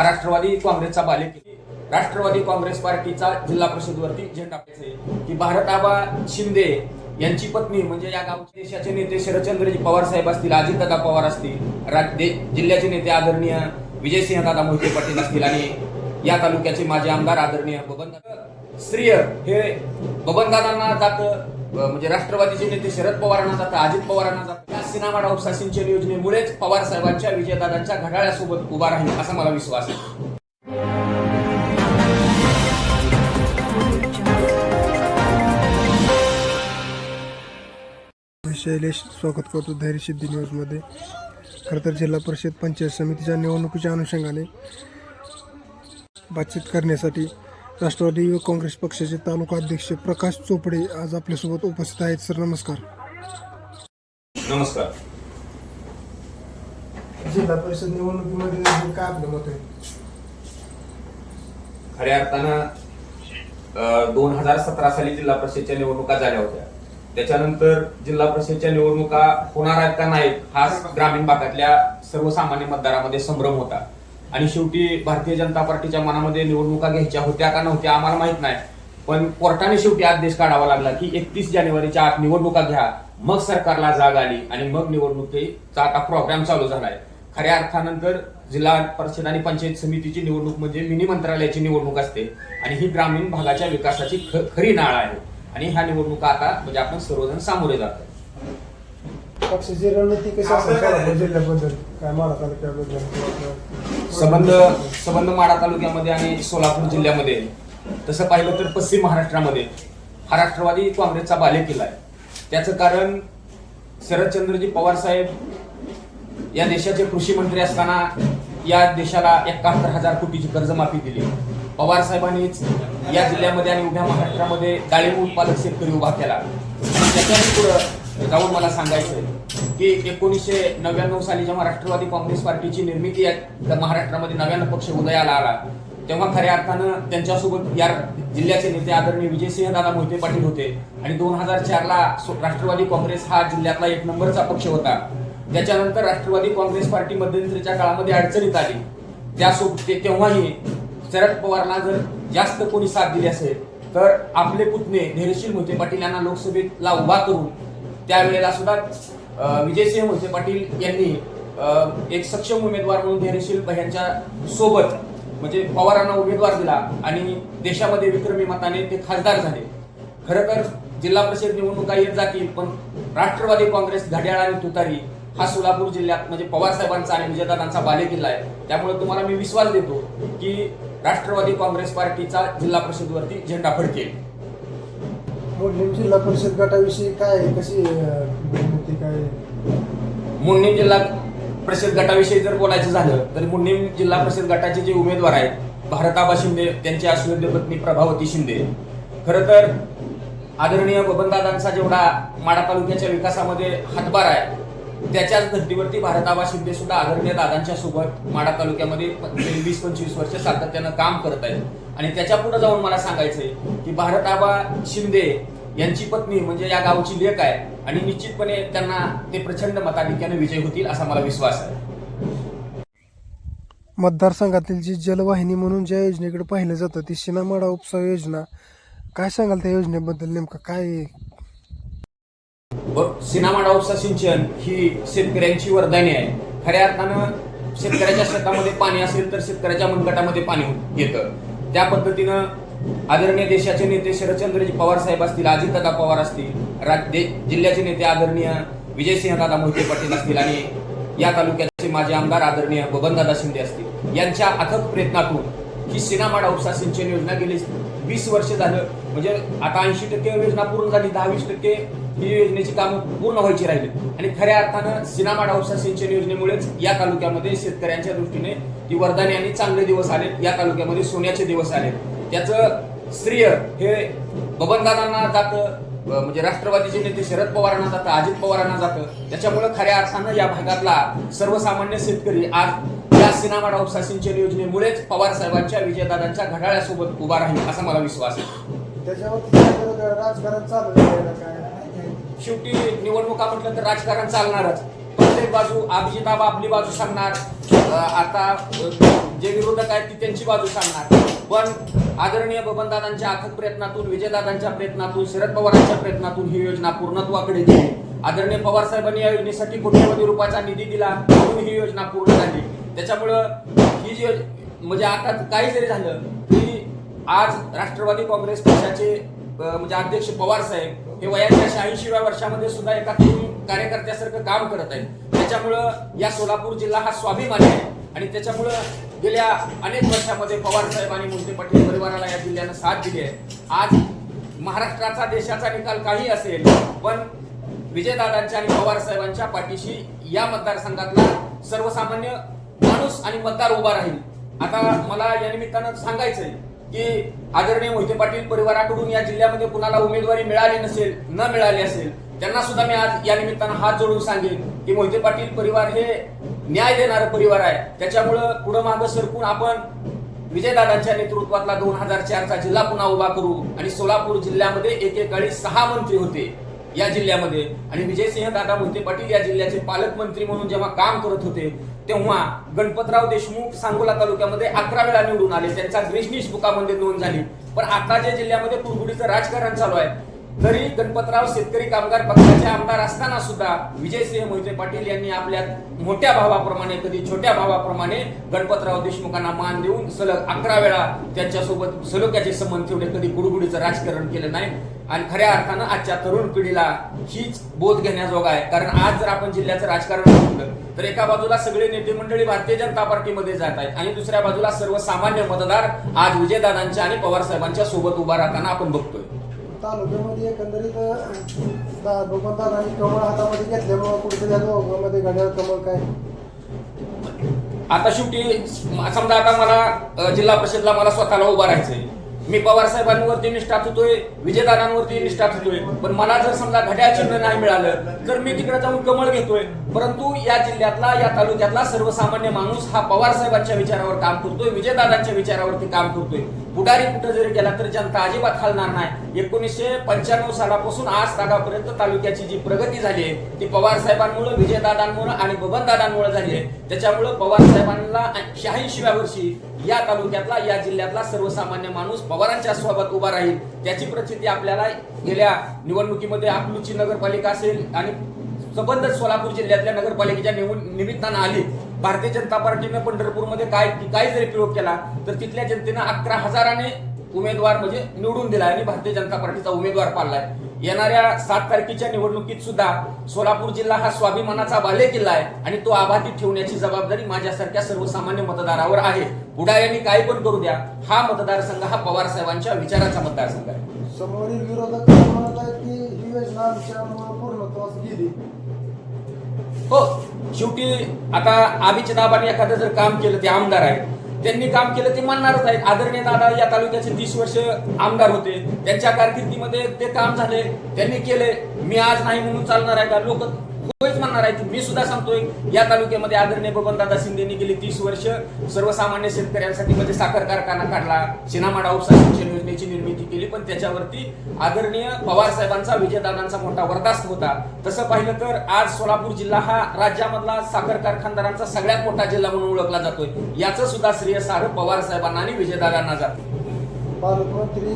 हा राष्ट्रवादी काँग्रेसचा बालेकिल्ला. राष्ट्रवादी काँग्रेस पार्टीचा जिल्हा परिषदवरती झेंडा की भारताबा शिंदे यांची पत्नी म्हणजे या गावचे देशाचे नेते शरदचंद्रजी पवार साहेब असतील, अजितदादा पवार असतील, जिल्ह्याचे नेते आदरणीय विजयसिंहदादा मोहिते पाटील असतील आणि या तालुक्याचे माजी आमदार आदरणीय बबनदादा श्रीय हे बबनदादांना जातं, म्हणजे राष्ट्रवादीचे नेते शरद पवारांना जातं, अजित पवारांना जातं. या सिनेमा डावसा सिंचन योजनेमुळेच पवार साहेबांच्या विजयदादांच्या घड्याळासोबत उभा राहील असा मला विश्वास आहे. शैलेश स्वागत करतो धैर्य सिद्धी न्यूजमध्ये. खरं तर जिल्हा परिषद पंचायत समितीच्या निवडणुकीच्या अनुषंगाने बातचीत करण्यासाठी राष्ट्रवादी युवक काँग्रेस पक्षाचे तालुका अध्यक्ष प्रकाश चोपडे आज आपल्यासोबत उपस्थित आहेत. सर नमस्कार. नमस्कार. जिल्हा परिषद निवडणुकीमध्ये काय आपलं मत आहे? खऱ्या अर्थानं 2017 साली जिल्हा परिषदच्या निवडणुका झाल्या होत्या. त्याच्यानंतर जिल्हा परिषदच्या निवडणुका होणार आहेत का नाहीत हा ग्रामीण भागातल्या सर्वसामान्य मतदारामध्ये संभ्रम होता आणि शेवटी भारतीय जनता पार्टीच्या मनामध्ये निवडणुका घ्यायच्या होत्या का नव्हत्या आम्हाला माहित नाही, पण कोर्टाने शेवटी आदेश काढावा लागला की 31 जानेवारीच्या आत निवडणुका घ्या. मग सरकारला जाग आली आणि मग निवडणुकीचा आता प्रोग्राम चालू झालाय. खऱ्या अर्थानंतर जिल्हा परिषद आणि पंचायत समितीची निवडणूक म्हणजे मिनी मंत्रालयाची निवडणूक असते आणि ही ग्रामीण भागाच्या विकासाची खरी नाळ आहे आणि ह्या निवडणुका आता म्हणजे आपण सर्वजण सामोरे जातो. पक्षाची रणनीती कशी असेल जिल्ह्याबद्दल काय माढा तालुक्याबद्दल संबंध माढा तालुक्यामध्ये आणि सोलापूर जिल्ह्यामध्ये तसं पाहिलं तर पश्चिम महाराष्ट्रामध्ये हा राष्ट्रवादी काँग्रेसचा बालेकिल्ला आहे. त्याचं कारण शरदचंद्रजी पवार साहेब या देशाचे कृषी मंत्री असताना या देशाला 71,000 कोटीची कर्जमाफी दिली. पवार साहेबांनीच या जिल्ह्यामध्ये आणि उभ्या महाराष्ट्रामध्ये डाळिंब उत्पादक शेतकरी उभा केला. त्याच्याही पुढे जाऊन मला सांगायचं की 1999 साली जेव्हा राष्ट्रवादी काँग्रेस पार्टीची निर्मिती महाराष्ट्रामध्ये नव्यानं पक्ष उदयाला आला तेव्हा खऱ्या अर्थानं त्यांच्यासोबत या जिल्ह्याचे नेते आदरणीय विजयसिंहदादा मोहिते पाटील होते आणि 2004ला राष्ट्रवादी काँग्रेस हा जिल्ह्यातला 1 नंबरचा पक्ष होता. त्याच्यानंतर राष्ट्रवादी काँग्रेस पार्टी मध्यंतरीच्या काळामध्ये अडचणीत आली. त्यासोबत तेव्हाही शरद पवारला जर जास्त कोणी साथ दिली असेल तर आपले पुतणे धैर्यशील मोहिते पाटील यांना लोकसभेला उभा करून त्यावेळेला सुद्धा विजयसिंह मोहिते पाटील यांनी एक सक्षम उमेदवार म्हणून धैर्यशील यांच्या सोबत म्हणजे पवारांना उमेदवार दिला आणि देशामध्ये विक्रमी मताने ते खासदार झाले. खरं तर जिल्हा परिषद निवडणुका येत जातील पण राष्ट्रवादी काँग्रेस घड्याळ आणि तुतारी हा सोलापूर जिल्ह्यात म्हणजे पवार साहेबांचा आणि विजयदादांचा बालेकिल्ला आहे. त्यामुळे तुम्हाला मी विश्वास देतो की राष्ट्रवादी काँग्रेस पार्टीचा जिल्हा परिषदवरती झेंडा फडकेल. मुंडीम जिल्हा परिषद गटाविषयी काय कशी रणनीती काय? मुंडीम जिल्हा परिषद गटाविषयी जर बोलायचं झालं तर मुंडीम जिल्हा परिषद गटाचे जे उमेदवार आहेत भारताबा शिंदे त्यांची अश्वद्य पत्नी प्रभावती शिंदे. खरं तर आदरणीय बबनदादांचा जेवढा माढा तालुक्याच्या विकासामध्ये हातभार आहे त्याच्याच धर्तीवरती भारताबा शिंदे सुद्धा आदरणीय दादांच्या सोबत माढा तालुक्यामध्ये 20-25 वर्ष सातत्यानं काम करत आहेत. आणि त्याच्या पुढे जाऊन मला सांगायचंय की भारताबा शिंदे यांची पत्नी म्हणजे या गावची लेक आहे आणि निश्चितपणे त्यांना ते प्रचंड मताधिक्याने विजय होतील असा मला विश्वास आहे. मतदारसंघातील जी जलवाहिनी म्हणून ज्या योजनेकडे पाहिलं जातं ती सीनामाडा उपसा योजना, काय सांगाल त्या योजनेबद्दल? नेमकं काय? सीनामाडा उपसा सिंचन ही शेतकऱ्यांची वरदानी आहे. खऱ्या अर्थानं शेतकऱ्याच्या शेतामध्ये पाणी असेल तर शेतकऱ्याच्या मनगटामध्ये पाणी येतं. त्या पद्धतीनं आदरणीय देशाचे नेते शरदचंद्रजी पवार साहेब असतील, अजितदादा पवार असतील, जिल्ह्याचे नेते आदरणीय विजयसिंहदादा मोहिते पाटील असतील आणि या तालुक्याचे माजी आमदार आदरणीय बबनदादा शिंदे असतील यांच्या अथक प्रयत्नातून ही सीनामाडा उपसा सिंचन योजना गेली 20 वर्ष झालं म्हणजे आता 80% योजना पूर्ण झाली, 10-20% ही योजनेची कामं पूर्ण व्हायची राहिली. आणि खऱ्या अर्थानं सीनामाडा उपसा सिंचन योजनेमुळेच या तालुक्यामध्ये शेतकऱ्यांच्या दृष्टीने ती वरदानी आणि चांगले दिवस आले, या तालुक्यामध्ये सोन्याचे दिवस आले. त्याचं श्रेय हे बबनदादांना जातं, म्हणजे राष्ट्रवादीचे नेते शरद पवारांना जातं, अजित पवारांना जातं. त्याच्यामुळे खऱ्या अर्थानं या भागातला सर्वसामान्य शेतकरी आज या सीनामाडा उपसा सिंचन योजनेमुळेच पवार साहेबांच्या विजयदादांच्या घड्याळासोबत उभा राहील असा मला विश्वास आहे. राजकारण चालू शेवटी निवडणुका म्हटलं तर राजकारण चालणारच. प्रत्येक बाजू अभिजिताबा आपली बाजू सांगणार. आता जे विरोधक आहेत ती त्यांची बाजू सांगणार. पण आदरणीय बबनदादांच्या अथक प्रयत्नातून, विजयदादांच्या प्रयत्नातून, शरद पवारांच्या प्रयत्नातून ही योजना पूर्णत्वाकडे गेली. आदरणीय पवार साहेबांनी या योजनेसाठी कोट्यवधी रुपयाचा निधी दिला म्हणून ही योजना पूर्ण झाली. त्याच्यामुळं ही जी म्हणजे आता काही जरी झालं तरी आज राष्ट्रवादी काँग्रेस पक्षाचे म्हणजे अध्यक्ष पवार साहेब हे वयाच्या 86व्या वर्षामध्ये सुद्धा एका तरुण कार्यकर्त्यासारखं काम करत आहेत. त्याच्यामुळं या सोलापूर जिल्हा हा स्वाभिमानी आहे आणि त्याच्यामुळं गेल्या अनेक वर्षामध्ये पवार साहेब आणि मोहिते पाटील परिवाराला या जिल्ह्यानं साथ दिली आहे. आज महाराष्ट्राचा देशाचा निकाल काही असेल पण विजयदादांच्या आणि पवार साहेबांच्या पाठीशी या मतदारसंघातला सर्वसामान्य माणूस आणि मतदार उभा राहील. आता मला या निमित्तानं सांगायचंय की आदरणीय मोहिते पाटील परिवाराकडून या जिल्ह्यामध्ये कुणाला उमेदवारी मिळाली नसेल, न मिळाली असेल, त्यांना सुद्धा मी आज या निमित्तानं हात जोडून सांगेन की मोहिते पाटील परिवार हे न्याय देणारं परिवार आहे. त्याच्यामुळं पुढं मागं सरकून आपण विजयदादांच्या नेतृत्वातला 2004चा जिल्हा पुन्हा उभा करू. आणि सोलापूर जिल्ह्यामध्ये एकेकाळी 6 मंत्री होते या जिल्ह्यामध्ये आणि विजयसिंह दादा मोहिते पाटील या जिल्ह्याचे पालकमंत्री म्हणून जेव्हा काम करत होते तेव्हा गणपतराव देशमुख सांगोला तालुक्यामध्ये 11 वेळा निवडून आले. त्यांचा ग्रीशनिश बुकामध्ये नोंद झाली. पण आता जे जिल्ह्यामध्ये कुरबुडीचं राजकारण चालू आहे तरी गणपतराव शेतकरी कामगार पक्षाचे आमदार असताना सुद्धा विजयसिंह मोहिते पाटील यांनी आपल्या मोठ्या भावाप्रमाणे कधी छोट्या भावाप्रमाणे गणपतराव देशमुखांना मान देऊन सलग 11 वेळा त्यांच्यासोबत सलोख्याचे संबंध ठेवले. कधी कुरबुडीचं राजकारण केलं नाही आणि खऱ्या अर्थानं आजच्या तरुण पिढीला हीच बोध घेण्याजोगा आहे. कारण आज जर आपण जिल्ह्याचं राजकारण बघितलं तर एका बाजूला सगळे नेते मंडळी भारतीय जनता पार्टीमध्ये जात आहेत आणि दुसऱ्या बाजूला सर्वसामान्य मतदार आज विजयदादांच्या आणि पवार साहेबांच्या सोबत उभा राहताना आपण बघतोय. तालुक्यामध्ये एकंदरीत बबनदादांनी कमळ हातामध्ये घेतल्यामुळे कुठेतरी या दोघांमध्ये घड्याळ कमळ काय आता शेवटी समजा आता मला जिल्हा परिषदला मला स्वतःला उभा राहायचंय. मी पवार साहेबांवरती निष्ठात होतोय, विजयदादांवरती निष्ठात होतोय. पण मला जर समजा घड्याळ चिन्ह नाही मिळालं तर मी तिकडे जाऊन कमळ घेतोय. परंतु या जिल्ह्यातला या तालुक्यातला सर्वसामान्य माणूस हा पवार साहेबांच्या विचारावर काम करतोय, विजयदादांच्या विचारावरती काम करतोय. पुढारी कुठं जरी गेला तर जनता अजिबात हलणार नाही. 1995 सालापासून आज तागापर्यंत तालुक्याची जी प्रगती झाली आहे ती पवार साहेबांमुळे, विजयदादांमुळे आणि बबनदादांमुळे झाली आहे. त्याच्यामुळे पवार साहेबांना 86व्या वर्षी या तालुक्यातला या जिल्ह्यातला सर्वसामान्य माणूस पवारांच्या सोबत उभा राहील. त्याची प्रचिती आपल्याला गेल्या निवडणुकीमध्ये अकलूजची नगरपालिका असेल आणि संबंध सोलापूर जिल्ह्यातल्या नगरपालिकेच्या निमित्तानं आली. भारतीय जनता पार्टीनं पंढरपूरमध्ये काय जरी प्रयोग केला तर तिथल्या जनतेनं 11,000ने उमेदवार म्हणजे निवडून दिला आणि भारतीय जनता पार्टीचा उमेदवार पाळलाय. येणाऱ्या 7 तारखेच्या निवडणुकीत सुद्धा सोलापूर जिल्हा हा स्वाभिमानाचा बालेकिल्ला आहे आणि तो अबाधित ठेवण्याची जबाबदारी माझ्यासारख्या सर्वसामान्य मतदारावर आहे. पुढाऱ्यांनी काय पण करू द्या, हा मतदारसंघ हा पवार साहेबांच्या विचाराचा मतदारसंघ आहे. समोरील विरोधक म्हणत आहेत की ही योजना आमच्यामुळे पूर्णत्वास गेली. हो, शेवटी आता अभिजितदादांनी एखादं जर काम केलं, ते आमदार आहेत, त्यांनी काम केलं ते मानणारच आहेत. आदरणीय दादा या तालुक्याचे 30 वर्ष आमदार होते. त्यांच्या कारकिर्दीमध्ये ते काम झाले, त्यांनी केले. मी आज नाही म्हणून चालणार आहे का? लोक होयच म्हणणार आहेत. मी सुद्धा सांगतोय या तालुक्यामध्ये आदरणीय बबनदादा शिंदेनी गेली 30 वर्ष सर्वसामान्य शेतकऱ्यांसाठी म्हणजे साखर कारखाना काढला, शिनामाडा उपसा सिंचन योजनेची निर्मिती केली. पण त्याच्यावरती आदरणीय पवार साहेबांचा, विजयदादांचा मोठा वरदास्त होता. तसं पाहिलं तर आज सोलापूर जिल्हा हा राज्यामधला साखर कारखानदारांचा सगळ्यात मोठा जिल्हा म्हणून ओळखला जातोय. याचं सुद्धा श्रेय सारं पवार साहेबांना आणि विजयदादांना जातं. पालकमंत्री